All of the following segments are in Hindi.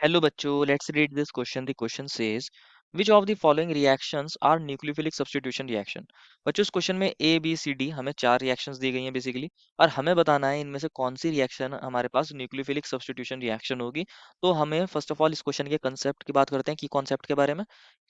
Hello bachcho, let's read this question. The question says, which of the following reactions are nucleophilic substitution reaction? बच्चों इस क्वेश्चन में ए बी सी डी हमें चार रिएक्शंस दी गई हैं बेसिकली, और हमें बताना है इनमें से कौन सी रिएक्शन हमारे पास न्यूक्लियोफिलिक सब्स्टिट्यूशन रिएक्शन होगी। तो हमें फर्स्ट ऑफ ऑल इस क्वेश्चन के कंसेप्ट की बात करते हैं, की कॉन्सेप्ट के बारे में।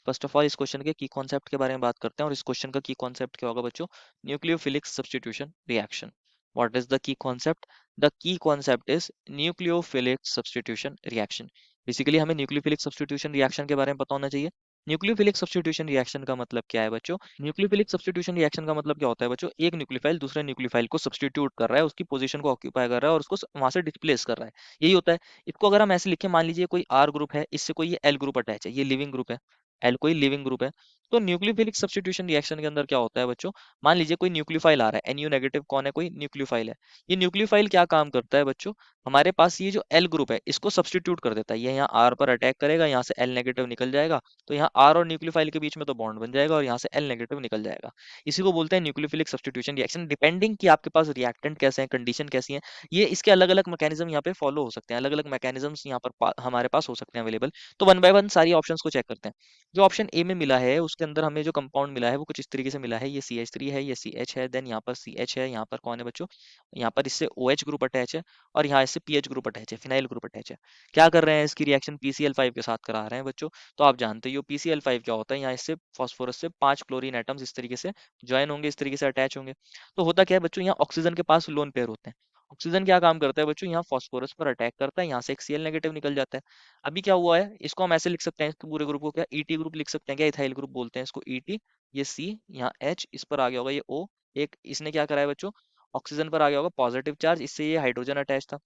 फर्स्ट ऑफ ऑल इस क्वेश्चन के की कॉन्सेप्ट के बारे में बात करते हैं, और इस क्वेश्चन का की कॉन्सेप्ट क्या होगा बच्चों? Nucleophilic substitution reaction. What is the key concept? The key concept is nucleophilic substitution reaction. Basically हमें न्यूक्लियोफिलिक सब्स्टिट्यूशन रिएक्शन के बारे में पता होना चाहिए। न्यूक्लियोफिलिक सब्स्टिट्यूशन रिएक्शन का मतलब क्या है बच्चों? न्यूक्लियोफिलिक सब्स्टिट्यूशन रिएक्शन का मतलब क्या होता है बच्चों? एक न्यूक्लियोफाइल दूसरे न्यूक्लियोफाइल को सब्स्टिट्यूट कर रहा है, उसकी पोजीशन को ऑक्यूपाई कर रहा है और उसको वहां से डिस्प्लेस कर रहा है। यही होता है। इसको अगर हम ऐसे लिखें, मान लीजिए कोई आर ग्रुप है, इससे कोई एल ग्रुप अटैच है, ये लिविंग ग्रुप है। एल कोई लिविंग ग्रुप है। तो न्यूक्लियोफिलिक सब्स्टिट्यूशन रिएक्शन के अंदर क्या होता है बच्चों? मान लीजिए कोई न्यूक्लियोफाइल आ रहा है, एनयू नेगेटिव कौन है? कोई न्यूक्लियोफाइल है। ये न्यूक्लियोफाइल क्या काम करता है बच्चों? हमारे पास ये जो एल ग्रुप है इसको सब्स्टिट्यूट कर देता है। ये यहाँ आर पर अटैक करेगा, यहाँ से एल नेगेटिव निकल जाएगा। तो यहाँ आर और न्यूक्लियोफाइल के बीच में तो बॉन्ड बन जाएगा और यहाँ से एल नेगेटिव निकल जाएगा। इसी को बोलते हैं न्यूक्लियोफिलिक सब्स्टिट्यूशन रिएक्शन। डिपेंडिंग कि आपके पास रिएक्टेंट कैसे हैं, कंडीशन कैसी है, ये इसके अलग अलग मैकेनिज्म यहाँ पे फॉलो हो सकते हैं, अलग अलग मैकेनिज्म्स यहाँ पर हमारे पास हो सकते हैं अवेलेबल। तो वन बाय वन सारी ऑप्शंस को चेक करते हैं। जो ऑप्शन ए में मिला है उसके अंदर हमें जो कंपाउंड मिला है वो कुछ इस तरीके से मिला है। ये CH3 है, ये CH है, देन यहाँ पर CH है, यहाँ पर कौन है बच्चों? यहाँ पर इससे OH ग्रुप अटैच है, और यहाँ इससे पीएच ग्रुप अटैच है, फिनाइल ग्रुप अटैच है। क्या कर रहे हैं? इसकी रिएक्शन PCl5 के साथ करा रहे हैं बच्चों। तो आप जानते ही हो PCl5 क्या होता है। यहाँ इससे फास्फोरस से 5 क्लोरीन एटम्स इस तरीके से ज्वाइन होंगे, इस तरीके से अटैच होंगे। तो होता क्या है बच्चों? यहाँ ऑक्सीजन के पास लोन पेयर होते हैं। ऑक्सीजन क्या काम करता है बच्चों? यहाँ फास्फोरस पर अटैक करता है, यहाँ से एक Cl नेगेटिव निकल जाता है। अभी क्या हुआ है, इसको हम ऐसे लिख सकते हैं, इसके पूरे ग्रुप को क्या ET ग्रुप लिख सकते हैं क्या? इथाइल ग्रुप बोलते हैं इसको, ET। ये C, यहाँ H, इस पर आ गया होगा ये O। एक इसने क्या करा है बच्चों? ऑक्सीजन पर आ गया होगा पॉजिटिव चार्ज, इससे ये हाइड्रोजन अटैच था।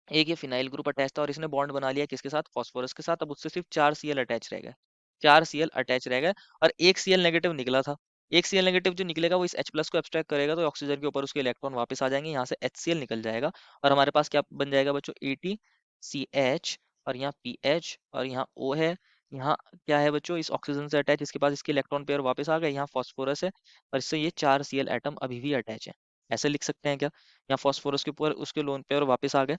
एक ये फिनाइल ग्रुप अटैच था और इसने बॉन्ड बना लिया किसके साथ? फास्फोरस के साथ। अब उससे सिर्फ 4 Cl अटैच रह गए। 4 Cl अटैच रह गए, और एक Cl नेगेटिव निकला था। एक Cl नेगेटिव जो निकलेगा वो इस H प्लस को एब्स्ट्रैक्ट करेगा, तो ऑक्सीजन के ऊपर उसके इलेक्ट्रॉन वापस आ जाएंगे, यहाँ से HCl निकल जाएगा। और हमारे पास क्या बन जाएगा बच्चों? EtCH, और यहाँ PH, और यहाँ O है। यहाँ क्या है बच्चों? इस ऑक्सीजन से अटैच, इसके पास इसके इलेक्ट्रॉन पेयर वापस आ गए, यहाँ फास्फोरस है, और इससे ये 4 Cl एटम अभी भी अटैच है। ऐसे लिख सकते हैं क्या? यहाँ फास्फोरस के ऊपर उसके लोन पेयर वापस आ गए।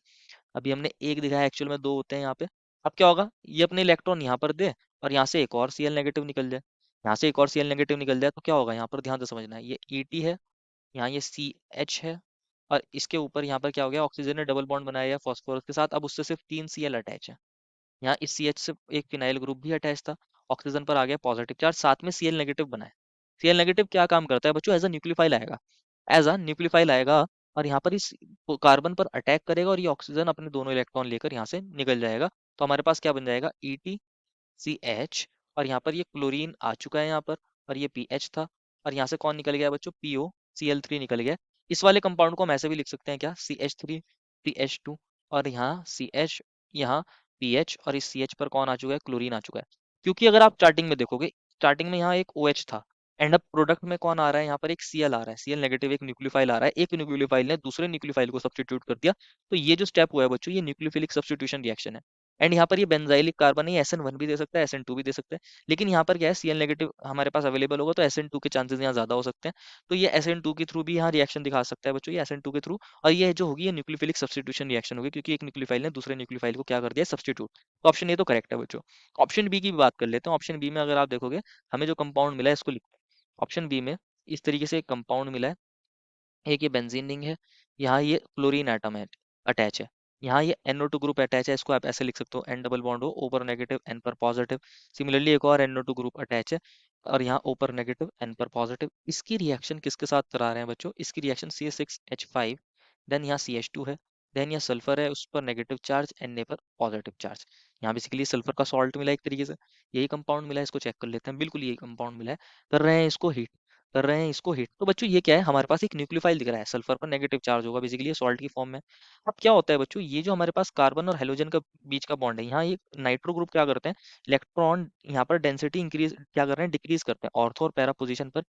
अभी हमने एक दिखाया, एक्चुअल में दो होते हैं यहाँ पे। अब क्या होगा? ये अपने इलेक्ट्रॉन यहाँ पर दे, और यहाँ से एक और Cl नेगेटिव निकल जाए। यहाँ से एक और Cl नेगेटिव निकल जाए तो क्या होगा? यहाँ पर ध्यान से समझना है, ये ET है, यहाँ ये CH है, और इसके ऊपर यहाँ पर क्या हो गया? ऑक्सीजन ने डबल बॉन्ड बनाया है फॉस्फोरस के साथ। अब उससे सिर्फ 3 Cl अटैच है। यहाँ इस CH से एक फिनाइल ग्रुप भी अटैच था, ऑक्सीजन पर आ गया पॉजिटिव चार्ज, साथ में Cl नेगेटिव बना है। Cl नेगेटिव क्या काम करता है बच्चों? एज अ न्यूक्लियोफाइल आएगा। एज अ न्यूक्लियोफाइल आएगा, और यहाँ पर इस कार्बन पर अटैक करेगा, और ये ऑक्सीजन अपने दोनों इलेक्ट्रॉन लेकर यहाँ से निकल जाएगा। तो हमारे पास क्या बन जाएगा? EtCH, और यहाँ पर ये क्लोरीन आ चुका है यहाँ पर, और ये PH था, और यहाँ से कौन निकल गया बच्चों? POCl3 निकल गया। इस वाले कंपाउंड को हम ऐसे भी लिख सकते हैं क्या? CH3CH2, और यहाँ CH, यहाँ PH, और इस CH पर कौन आ चुका है? क्लोरीन आ चुका है। क्योंकि अगर आप स्टार्टिंग में देखोगे, स्टार्टिंग में यहाँ एक OH था, एंड अब प्रोडक्ट में कौन आ रहा है? यहाँ पर एक Cl आ रहा है, Cl नेगेटिव एक न्यूक्लियोफाइल आ रहा है। एक न्यूक्लियोफाइल ने दूसरे न्यूक्लियोफाइल को सब्स्टिट्यूट कर दिया। तो ये जो स्टेप हुआ है बच्चों, ये न्यूक्लियोफिलिक सब्स्टिट्यूशन रिएक्शन है। एंड यहाँ पर ये बेंजाइलिक कार्बन है, SN1 भी दे सकता है, SN2 भी दे सकता है। लेकिन यहाँ पर क्या है? Cl नेगेटिव हमारे पास अवेलेबल होगा, तो SN2 के चांसेस यहाँ ज्यादा हो सकते हैं। तो ये SN2 के थ्रू भी यहाँ रिएक्शन दिखा सकता है बच्चों, ये SN2 के थ्रू। और ये जो होगी, ये न्यूक्लियोफिलिक सब्स्टिट्यूशन रिएक्शन होगी, क्योंकि एक न्यूक्लियोफाइल ने दूसरे न्यूक्लियोफाइल को क्या कर दिया? सब्स्टिट्यूट। तो ऑप्शन ए तो करेक्ट है बच्चों। ऑप्शन बी की भी बात कर लेते हैं। ऑप्शन बी में अगर आप देखोगे, हमें जो कंपाउंड मिला है इसको लिखते हैं। ऑप्शन बी में इस तरीके से एक कंपाउंड मिला है। एक ये बेंजीन रिंग है, यहाँ ये क्लोरीन एटम है, अटैच है। यहाँ ये NO2 ग्रुप अटैच है, इसको आप ऐसे लिख सकते हो, N डबल बॉन्ड हो, O पर नेगेटिव N पर पॉजिटिव। सिमिलरली एक और NO2 ग्रुप अटैच है, और यहाँ O पर नेगेटिव N पर पॉजिटिव। इसकी रिएक्शन किसके साथ करा रहे हैं बच्चों? इसकी रिएक्शन CH6H5, देन यहाँ CH2 है, देन यहाँ सल्फर है, उस पर नेगेटिव चार्ज, Na पर पॉजिटिव चार्ज। यहाँ बेसिकली सल्फर का सॉल्ट मिला है एक तरीके से। यही कंपाउंड मिला है, इसको चेक कर लेते हैं। बिल्कुल यही कंपाउंड मिला है। कर रहे हैं इसको हीट, कर रहे हैं इसको हिट। तो बच्चों ये क्या है? हमारे पास एक न्यूक्लियोफाइल दिख रहा है, सल्फर पर नेगेटिव चार्ज होगा, बेसिकली ये सॉल्ट की फॉर्म में। अब क्या होता है बच्चों? ये जो हमारे पास कार्बन और हेलोजन का बीच का बॉन्ड है, यहाँ ये नाइट्रो ग्रुप क्या करते हैं? इलेक्ट्रॉन यहाँ पर डेंसिटी इंक्रीज क्या कर रहे हैं? डिक्रीज करते हैं ऑर्थो और पैरा पोजीशन पर।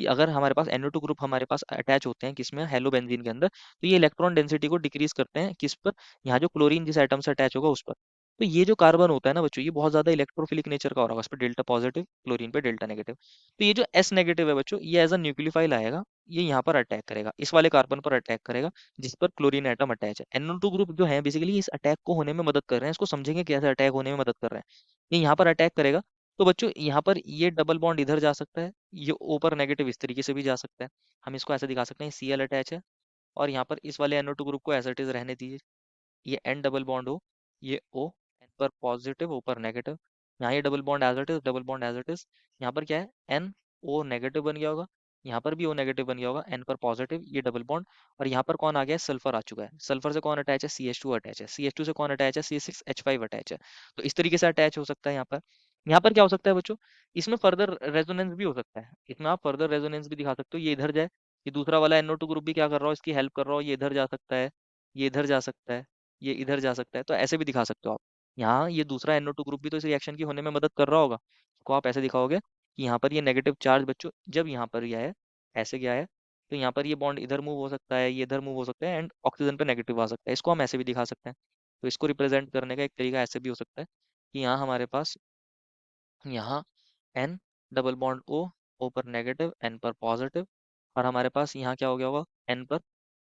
अगर हमारे पास NO2 ग्रुप हमारे पास अटैच होते हैं किसमें? हेलो बेंजीन के अंदर, तो ये इलेक्ट्रॉन डेंसिटी को डिक्रीज करते हैं किस पर? यहाँ जो क्लोरीन जिस एटम से अटैच होगा उस पर। तो ये जो कार्बन होता है ना बच्चों, ये बहुत ज्यादा इलेक्ट्रोफिलिक नेचर का हो रहा है, उस पर डेल्टा पॉजिटिव, क्लोरीन पे डेल्टा नेगेटिव। तो ये जो एस नेगेटिव है बच्चों, ये एज अ न्यूक्लियोफाइल आएगा, ये यहाँ पर अटैक करेगा, इस वाले कार्बन पर अटैक करेगा जिस पर क्लोरीन एटम अटैच है। NO2 ग्रुप जो है बेसिकली इस अटैक को होने में मदद कर रहे हैं, इसको समझेंगे कैसे अटैक होने में मदद कर रहे हैं। ये यहाँ पर अटैक करेगा, तो बच्चों यहाँ पर ये डबल बॉन्ड इधर जा सकता है, ये ओ पर नेगेटिव इस तरीके से भी जा सकता है। हम इसको ऐसे दिखा सकते हैं, Cl अटैच है, और यहाँ पर इस वाले NO2 ग्रुप को एज इट इज रहने दीजिए, ये N डबल बॉन्ड हो, ये O, N पर पॉजिटिव, O पर नेगेटिव, यहाँ ये double bond as it is, double bond as it is, यहाँ पर क्या है, N O नेगेटिव बन गया होगा, यहाँ पर भी O नेगेटिव बन गया होगा, N पर पॉजिटिव, ये डबल बॉन्ड, और यहाँ पर कौन आ गया है, सल्फर आ चुका है। सल्फर से कौन अटैच है, CH2 अटैच है, CH2 से कौन अटैच है, C6H5 अटैच है। तो इस तरीके से अटैच हो सकता है यहाँ पर। यहाँ पर क्या हो सकता है बच्चों, इसमें फर्दर रेजोनेंस भी हो सकता है, इसमें आप फर्दर रेजोनेंस भी दिखा सकते हो, ये इधर जाए, ये दूसरा वाला NO2 ग्रुप भी क्या कर रहा हो, इसकी हेल्प कर रहा हो, ये इधर जा सकता है, ये इधर जा सकता है, ये इधर जा सकता है, तो ऐसे भी दिखा सकते हो आप। यहाँ ये दूसरा NO2 ग्रुप भी तो इस रिएक्शन की होने में मदद कर रहा होगा, इसको आप ऐसे दिखाओगे कि यहाँ पर ये नेगेटिव चार्ज बच्चों जब यहाँ पर गया है, ऐसे गया है, तो यहाँ पर ये बॉन्ड इधर मूव हो सकता है, ये इधर मूव हो सकता है, एंड ऑक्सीजन पे नेगेटिव आ सकता है, इसको हम ऐसे भी दिखा सकते हैं। तो इसको रिप्रेजेंट करने का एक तरीका ऐसे भी हो सकता है कि यहाँ हमारे पास, यहाँ N डबल बॉन्ड O पर नेगेटिव, N पर पॉजिटिव, और हमारे पास यहाँ क्या हो गया होगा, N पर,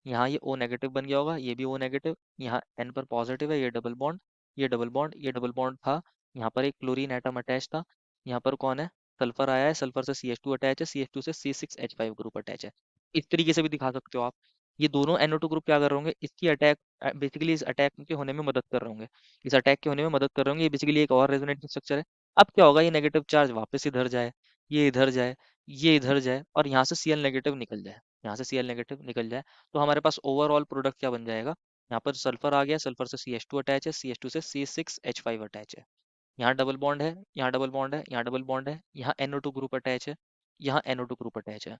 यहाँ ये O नेगेटिव बन गया होगा, ये भी O नेगेटिव, यहाँ N पर पॉजिटिव है, ये डबल बॉन्ड, ये डबल बॉन्ड, ये डबल बॉन्ड था, यहाँ पर एक क्लोरीन एटम अटैच था, यहाँ पर कौन है, सल्फर आया है, सल्फर से CH2 अटैच है, CH2 से C6H5 ग्रुप अटैच है। इस तरीके से भी दिखा सकते हो आप। ये दोनों NO2 ग्रुप क्या कर रहे होंगे, इसकी अटैक, बेसिकली इस अटैक के होने में मदद कर रहे होंगे, इस अटैक के होने में मदद कर रहे होंगे। ये बेसिकली एक और रेजोनेटिंग स्ट्रक्चर है। अब क्या होगा, ये नेगेटिव चार्ज वापस इधर जाए, ये इधर जाए, ये इधर जाए, और यहाँ से Cl नेगेटिव निकल जाए, यहाँ से Cl नेगेटिव निकल जाए, तो हमारे पास ओवरऑल प्रोडक्ट क्या बन जाएगा, यहाँ पर सल्फर आ गया, सल्फर से CH2 अटैच है, CH2 से C6H5 अटैच है, यहाँ डबल बॉन्ड है, यहाँ डबल बॉन्ड है, यहाँ डबल बॉन्ड है, यहाँ NO2 ग्रुप अटैच है, यहाँ NO2 ग्रुप अटैच है।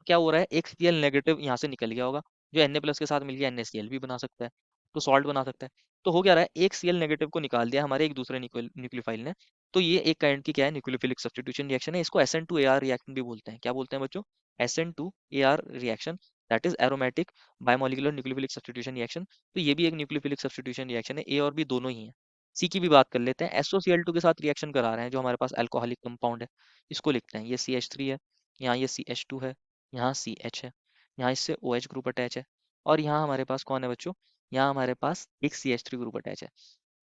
क्या हो रहा है, एक Cl नेगेटिव यहाँ से निकल गया होगा, जो Na प्लस के साथ मिल गया NaCl भी बना सकता है, तो सॉल्ट बना सकता है। तो हो क्या रहा है, एक Cl नेगेटिव को निकाल दिया हमारे एक दूसरे न्यूक्लियोफाइल ने, तो ये एक काइंड की क्या है, न्यूक्लियोफिलिक सब्स्टिट्यूशन रिएक्शन है। इसको SN2AR रिएक्शन भी बोलते हैं। क्या बोलते हैं बच्चों, SN2AR reaction, that is aromatic biomolecular nucleophilic substitution reaction. तो ये भी एक न्यूक्लियोफिलिक सब्स्टिट्यूशन रिएक्शन है, ए और बी दोनों ही है। सी की भी बात कर लेते हैं, SOCl2 के साथ रिएक्शन करा रहे हैं, जो हमारे पास अल्कोहलिक कंपाउंड है, इसको लिखते हैं, ये CH3 है, यहाँ ये CH2 है, यहाँ CH है, यहाँ इससे OH ग्रुप अटैच है, और यहाँ हमारे पास कौन है बच्चों, यहाँ हमारे पास एक CH3 ग्रुप अटैच है।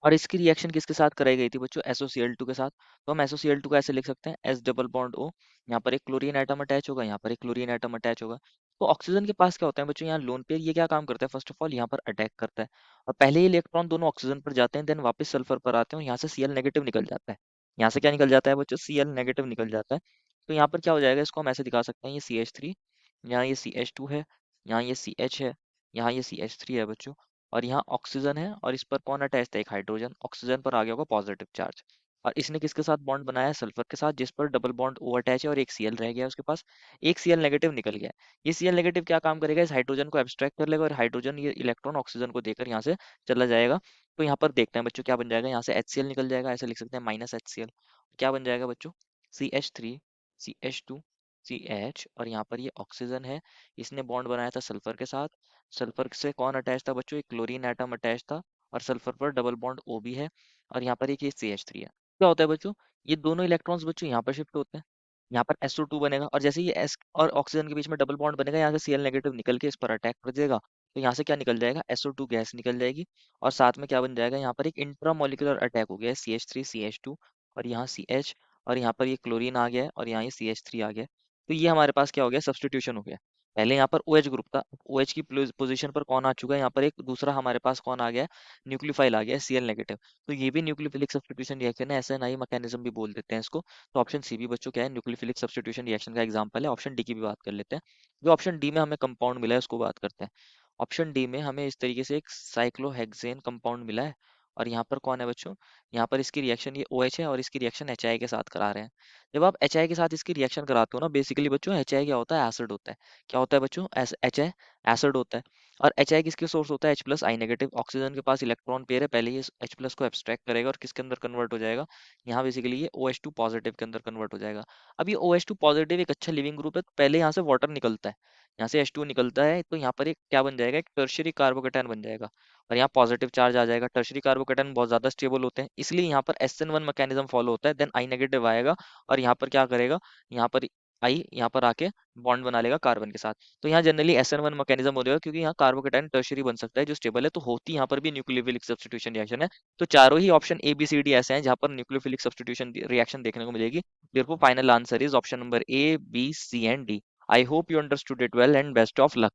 और इसकी रिएक्शन किसके साथ कराई गई थी बच्चों, SOCl2 के साथ। तो हम SOCl2 को ऐसे लिख सकते हैं, S डबल बॉन्ड O, यहाँ पर एक क्लोरीन एटम अटैच होगा, यहाँ पर एक क्लोरीन एटम अटैच होगा। तो ऑक्सीजन के पास क्या होता है बच्चों, यहाँ लोन पेयर, ये क्या काम करता है, फर्स्ट ऑफ ऑल यहाँ पर अटैक करता है, और पहले ही इलेक्ट्रॉन दोनों ऑक्सीजन पर जाते हैं, देन वापस सल्फर पर आते हैं, और यहाँ से Cl नेगेटिव निकल जाता है। यहाँ से क्या निकल जाता है बच्चों, Cl नेगेटिव निकल जाता है। तो यहाँ पर क्या हो जाएगा, इसको हम ऐसे दिखा सकते हैं, ये CH3, यहाँ ये CH2 है, यहाँ ये CH है, यहाँ ये CH3 है बच्चों, और यहाँ ऑक्सीजन है, और इस पर कौन अटैच था, एक हाइड्रोजन, ऑक्सीजन पर आ गया होगा पॉजिटिव चार्ज। और इसने किसके साथ बॉन्ड बनाया है, सल्फर के साथ, जिस पर डबल बॉन्ड O अटैच है, और एक Cl रह गया है उसके पास, एक Cl नेगेटिव निकल गया है। ये Cl नेगेटिव क्या काम करेगा, इस हाइड्रोजन को एब्स्ट्रैक्ट कर लेगा, और हाइड्रोजन ये इलेक्ट्रॉन ऑक्सीजन को देकर यहाँ से चला जाएगा। तो यहाँ पर देखते हैं बच्चों क्या बन जाएगा, यहाँ से HCl निकल जाएगा, ऐसे लिख सकते हैं -HCl। क्या बन जाएगा बच्चों, CH3, CH2, CH, और यहाँ पर ये ऑक्सीजन है, इसने बॉन्ड बनाया था सल्फर के साथ, सल्फर से कौन अटैच था बच्चों, एक क्लोरीन एटम अटैच था, और सल्फर पर डबल बॉन्ड O भी है, और यहाँ पर एक ये CH3 है। क्या होता है बच्चों, ये दोनों इलेक्ट्रॉन्स बच्चों यहाँ पर शिफ्ट होते हैं, यहाँ पर SO2 बनेगा, और जैसे ये S और ऑक्सीजन के बीच में डबल बॉन्ड बनेगा, यहाँ से Cl नेगेटिव निकल के इस पर अटैक कर देगा, तो यहाँ से क्या निकल जाएगा, SO2 गैस निकल जाएगी, और साथ में क्या बन जाएगा, यहाँ पर एक इंट्रामोलिकुलर अटैक हो गया है, CH3 CH2, और यहाँ CH, और यहाँ पर ये क्लोरीन आ गया है, और यहाँ ये CH3 आ गया है। तो ये हमारे पास क्या हो गया, सब्स्टिट्यूशन हो गया। पहले यहाँ पर OH ग्रुप था, OH की पोजीशन पर कौन आ चुका है, यहाँ पर एक दूसरा हमारे पास कौन आ गया है, न्यूक्लियोफाइल आ गया है, Cl नेगेटिव। तो ये भी न्यूक्लियोफिलिक सब्स्टिट्यूशन रिएक्शन है, SNI मैकेनिज्म भी बोल देते हैं इसको। तो ऑप्शन सी भी बच्चों क्या है, न्यूक्लियोफिलिक सब्स्टिट्यूशन रिएक्शन का एग्जांपल है। ऑप्शन डी की भी बात कर लेते हैं, जो ऑप्शन डी में हमें कंपाउंड मिला है उसको बात करते हैं। ऑप्शन डी में हमें इस तरीके से एक साइक्लोहेक्सेन कंपाउंड मिला है, और यहाँ पर कौन है बच्चों, यहाँ पर इसकी रिएक्शन ये OH है, और इसकी रिएक्शन HI के साथ करा रहे हैं। जब आप HI के साथ इसकी रिएक्शन कराते हो ना, बेसिकली बच्चों HI क्या होता है, एसिड होता है। क्या होता है बच्चों, HI एसिड होता है। और एच आई किसके सोर्स होता है, H प्लस आई नेगेटिव। ऑक्सीजन के पास इलेक्ट्रॉन पेयर है, पहले ये H प्लस को एब्स्ट्रैक्ट करेगा और किसके अंदर कन्वर्ट हो जाएगा, यहाँ बेसिकली ये OH2 पॉजिटिव के अंदर कन्वर्ट हो जाएगा। अब ये OH2 पॉजिटिव एक अच्छा लिविंग ग्रुप है, तो पहले यहाँ से वाटर निकलता है, यहाँ से H2 निकलता है, तो यहाँ पर एक क्या बन जाएगा, एक टर्शियरी कार्बोकेटायन बन जाएगा और यहाँ पॉजिटिव चार्ज आ जाएगा। टर्शियरी कार्बोकेटायन बहुत ज्यादा स्टेबल होते हैं, इसलिए यहाँ पर SN1 मैकेनिज्म फॉलो होता है, देन आई नेगेटिव आएगा और यहाँ पर क्या करेगा, यहाँ पर आई यहाँ पर आके बॉन्ड बना लेगा कार्बन के साथ। तो यहाँ जनरली SN1 मैकेनिज्म हो जाएगा, क्योंकि यहाँ कार्बोकेटायन टर्शियरी बन सकता है जो स्टेबल है, तो होती यहाँ पर भी न्यूक्लियोफिलिक सब्स्टिट्यूशन रिएक्शन है। तो चारों ही option A B C D ऐसे हैं जहाँ पर न्यूक्लियोफिलिक सब्स्टिट्यूशन रिएक्शन देखने को मिलेगी। Therefore final answer is option number A B C and D। I hope you understood it well and best of luck.